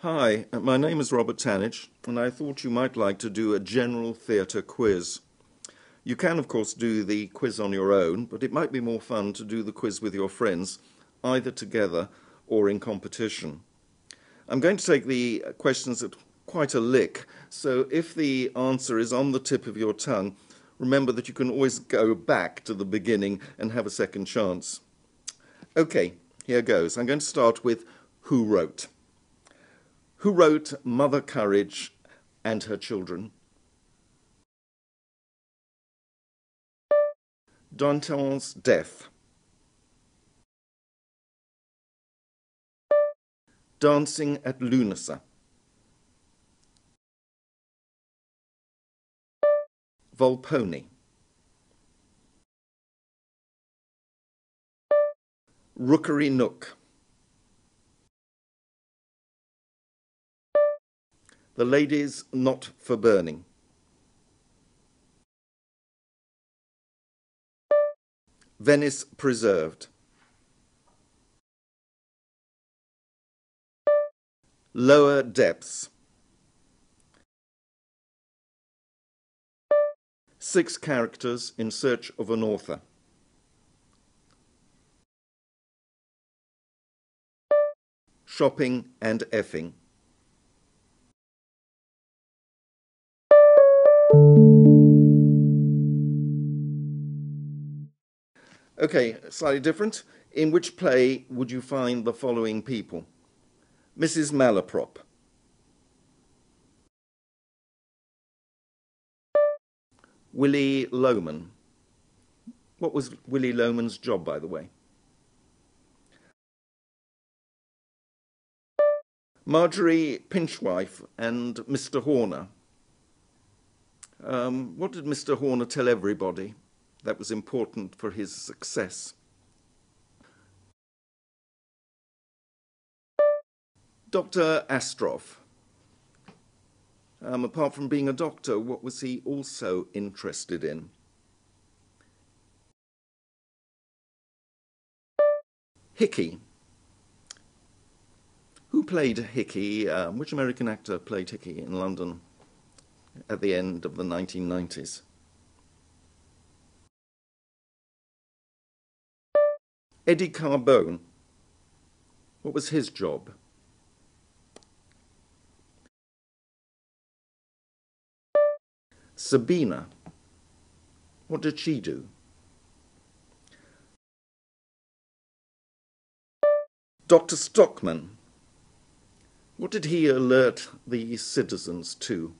Hi, my name is Robert Tanitch, and I thought you might like to do a general theatre quiz. You can, of course, do the quiz on your own, but it might be more fun to do the quiz with your friends, either together or in competition. I'm going to take the questions at quite a lick, so if the answer is on the tip of your tongue, remember that you can always go back to the beginning and have a second chance. Okay, here goes. I'm going to start with who wrote. Who wrote Mother Courage and Her Children? Danton's Death. Dancing at Lunasa. Volpone. Rookery Nook. The Ladies Not for Burning. Venice Preserved. Lower Depths. 6 characters in search of an author. Shopping and effing. Okay, slightly different. In which play would you find the following people? Mrs. Malaprop. Willie Loman. What was Willie Loman's job, by the way? Marjorie Pinchwife and Mr. Horner. What did Mr. Horner tell everybody that was important for his success? Dr. Astroff. Apart from being a doctor, what was he also interested in? Hickey. Who played Hickey? Which American actor played Hickey in London at the end of the 1990s? Eddie Carbone. What was his job? Sabina. What did she do? Dr. Stockman. What did he alert the citizens to?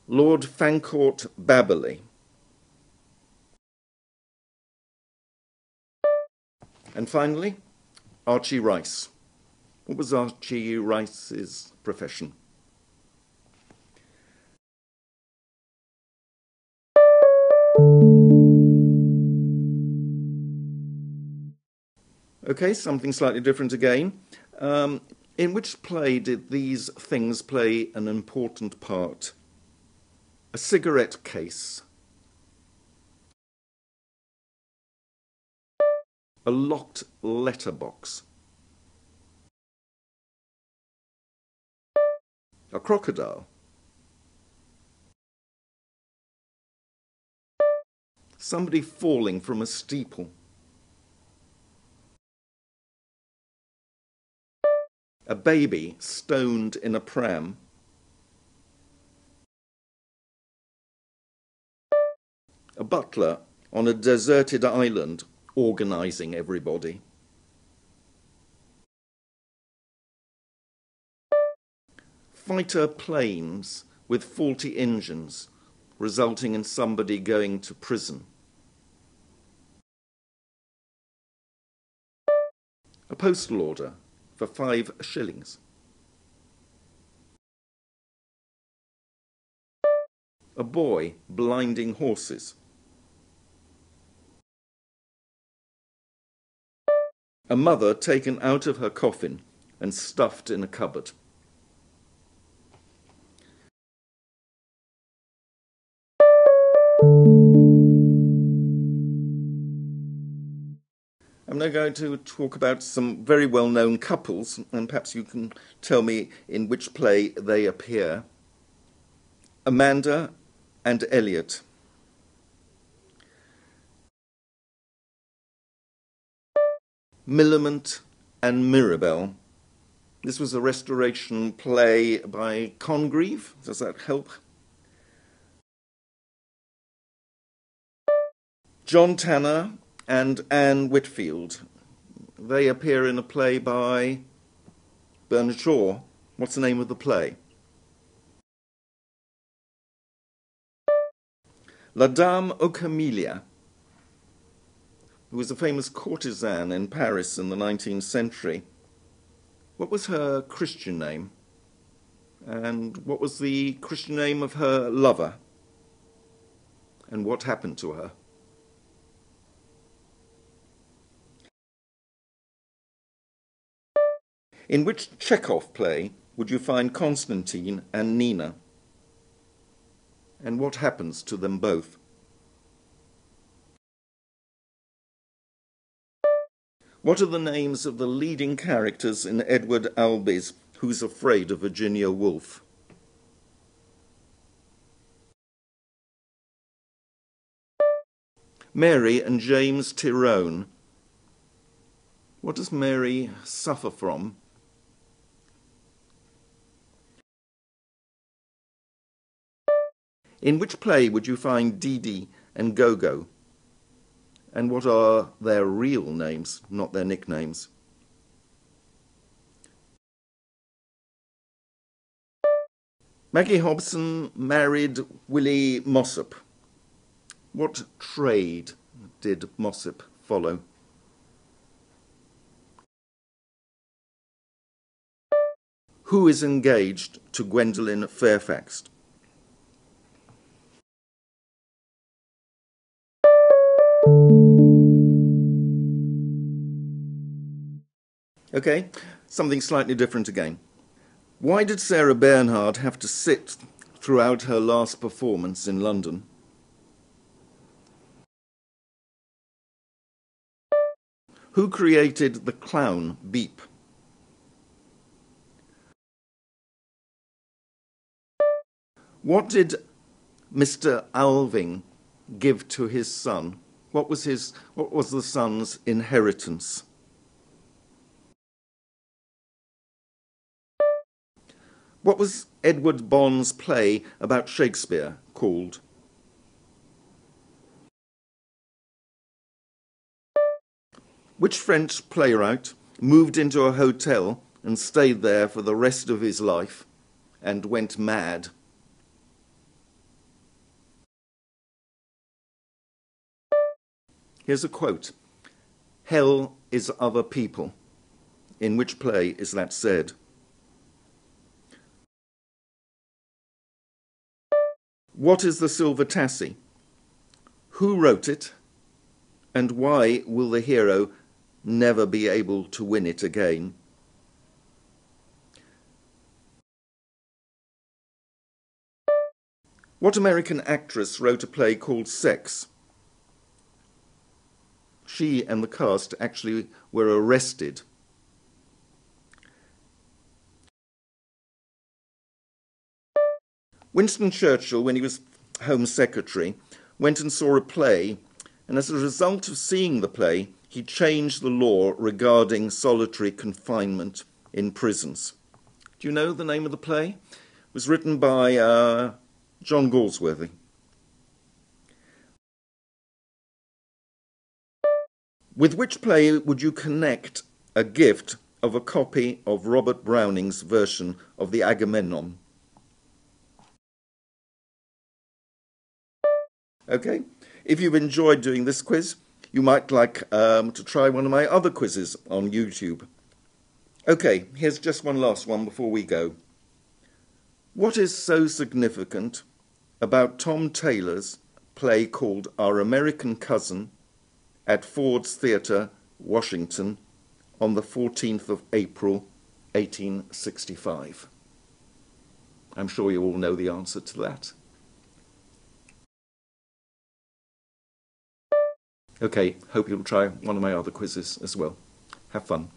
Lord Fancourt Babberley. And finally, Archie Rice. What was Archie Rice's profession? Okay, something slightly different again. In which play did these things play an important part? A cigarette case. A locked letterbox. A crocodile. Somebody falling from a steeple. A baby stoned in a pram. A butler on a deserted island organising everybody. Fighter planes with faulty engines, resulting in somebody going to prison. A postal order for 5 shillings. A boy blinding horses. A mother taken out of her coffin and stuffed in a cupboard. I'm now going to talk about some very well-known couples, and perhaps you can tell me in which play they appear. Amanda and Elliot. Millamant and Mirabell. This was a restoration play by Congreve. Does that help? John Tanner and Anne Whitfield. They appear in a play by Bernard Shaw. What's the name of the play? La Dame aux Camélias, who was a famous courtesan in Paris in the 19th century. What was her Christian name? And what was the Christian name of her lover? And what happened to her? In which Chekhov play would you find Constantine and Nina? And what happens to them both? What are the names of the leading characters in Edward Albee's Who's Afraid of Virginia Woolf? Mary and James Tyrone. What does Mary suffer from? In which play would you find Dee Dee and Gogo? And what are their real names, not their nicknames? Maggie Hobson married Willie Mossop. What trade did Mossop follow? Who is engaged to Gwendolen Fairfax? Okay, something slightly different again. Why did Sarah Bernhardt have to sit throughout her last performance in London? Who created the clown Beep? What did Mr. Alving give to his son? What was the son's inheritance? What was Edward Bond's play about Shakespeare called? Which French playwright moved into a hotel and stayed there for the rest of his life and went mad? Here's a quote. Hell is other people. In which play is that said? What is the Silver Tassie? Who wrote it? And why will the hero never be able to win it again? What American actress wrote a play called Sex? She and the cast actually were arrested. Winston Churchill, when he was Home Secretary, went and saw a play, and as a result of seeing the play, he changed the law regarding solitary confinement in prisons. Do you know the name of the play? It was written by John Galsworthy. With which play would you connect a gift of a copy of Robert Browning's version of the Agamemnon? Okay, if you've enjoyed doing this quiz, you might like to try one of my other quizzes on YouTube. Okay, here's just one last one before we go. What is so significant about Tom Taylor's play called Our American Cousin at Ford's Theatre, Washington, on the 14th of April, 1865? I'm sure you all know the answer to that. Okay, hope you'll try one of my other quizzes as well. Have fun.